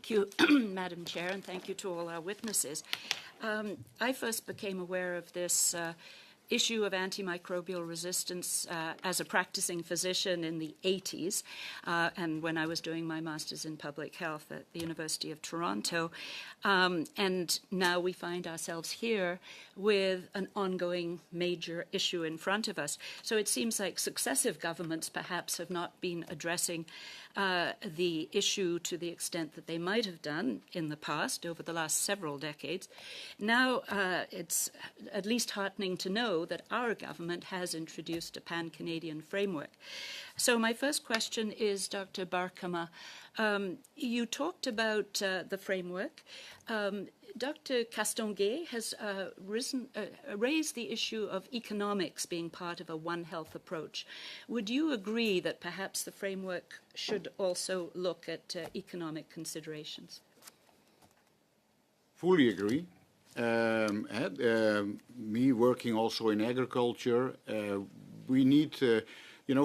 Thank you, Madam Chair, and thank you to all our witnesses. I first became aware of this issue of antimicrobial resistance as a practicing physician in the 80s, and when I was doing my master's in public health at the University of Toronto. And now we find ourselves here with an ongoing major issue in front of us. So it seems like successive governments perhaps have not been addressing the issue to the extent that they might have done in the past, over the last several decades. Now it's at least heartening to know that our government has introduced a pan-Canadian framework. So my first question is, Dr. Barkema, you talked about the framework. Dr. Castonguay has raised the issue of economics being part of a One Health approach. Would you agree that perhaps the framework should also look at economic considerations? Fully agree. Me working also in agriculture, we need,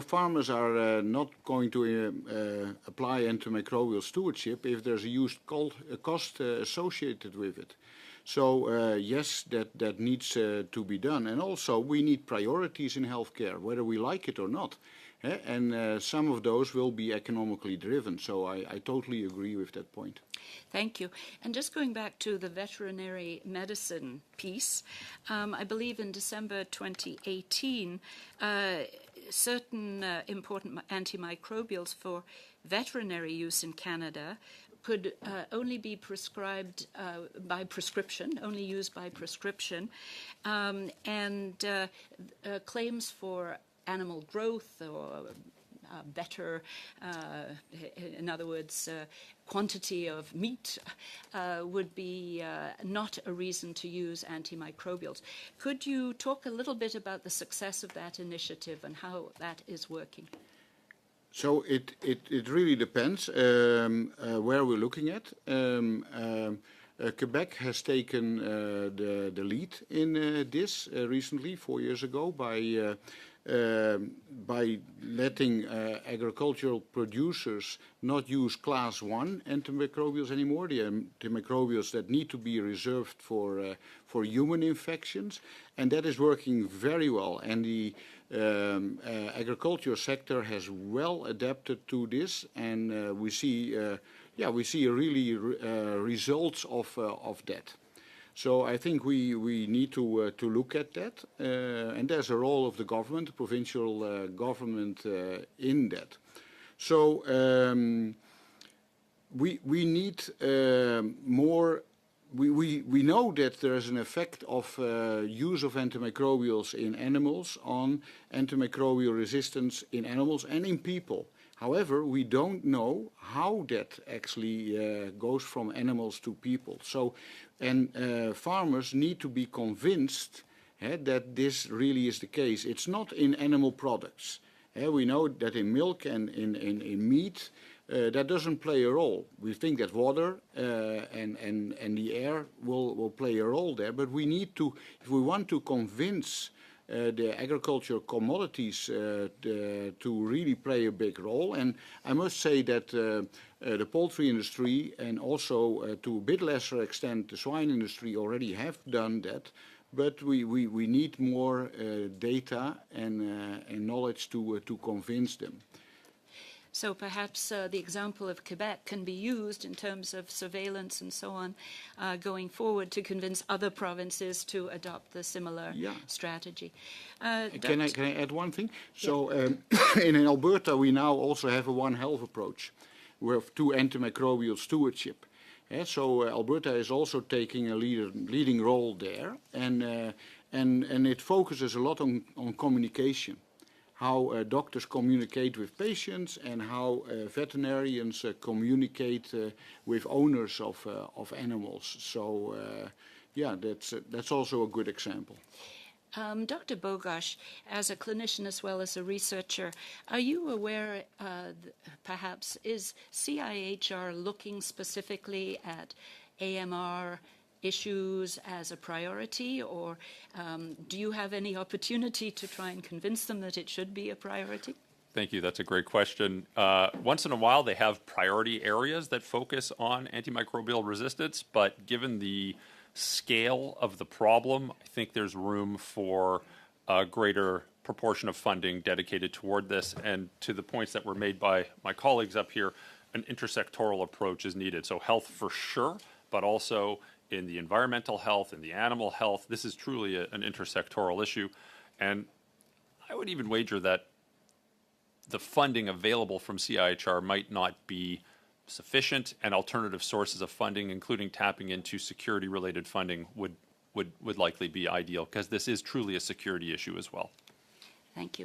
farmers are not going to apply antimicrobial stewardship if there's a huge cost associated with it. So yes, that needs to be done. And also we need priorities in healthcare, whether we like it or not. And some of those will be economically driven. So I totally agree with that point. Thank you. And just going back to the veterinary medicine piece, I believe in December 2018, certain important antimicrobials for veterinary use in Canada could only be prescribed by prescription, only used by prescription, and claims for animal growth or better, in other words, quantity of meat would be not a reason to use antimicrobials. Could you talk a little bit about the success of that initiative and how that is working? So it really depends where we're looking at. Quebec has taken the lead in this recently, 4 years ago, by letting agricultural producers not use class 1 antimicrobials anymore, the antimicrobials that need to be reserved for human infections, and that is working very well. And the agriculture sector has well adapted to this, and we see really results of that. So I think we need to look at that, and there's a role of the government, the provincial government in that. So we need more. We know that there is an effect of use of antimicrobials in animals on antimicrobial resistance in animals and in people. However, we don't know how that actually goes from animals to people. So, and farmers need to be convinced that this really is the case. It's not in animal products. We know that in milk and in meat, that doesn't play a role. We think that water and the air will play a role there, but we need to, if we want to convince the agricultural commodities to really play a big role. And I must say that the poultry industry and also to a bit lesser extent the swine industry already have done that. But we need more data and knowledge to convince them. So perhaps the example of Quebec can be used in terms of surveillance and so on going forward to convince other provinces to adopt the similar strategy. Can I add one thing? So in Alberta we now also have a One Health approach with two antimicrobial stewardship. So Alberta is also taking a leading role there, and it focuses a lot on communication. How doctors communicate with patients and how veterinarians communicate with owners of animals. So, that's also a good example. Dr. Bogoch, as a clinician as well as a researcher, are you aware, perhaps, is CIHR looking specifically at AMR issues as a priority, or do you have any opportunity to try and convince them that it should be a priority? Thank you. That's a great question. Once in a while, they have priority areas that focus on antimicrobial resistance, but given the scale of the problem, I think there's room for a greater proportion of funding dedicated toward this. And to the points that were made by my colleagues up here, an intersectoral approach is needed. So health for sure, but also in the environmental health, in the animal health, this is truly an intersectoral issue. And I would even wager that the funding available from CIHR might not be sufficient, and alternative sources of funding, including tapping into security-related funding, would likely be ideal, because this is truly a security issue as well. Thank you.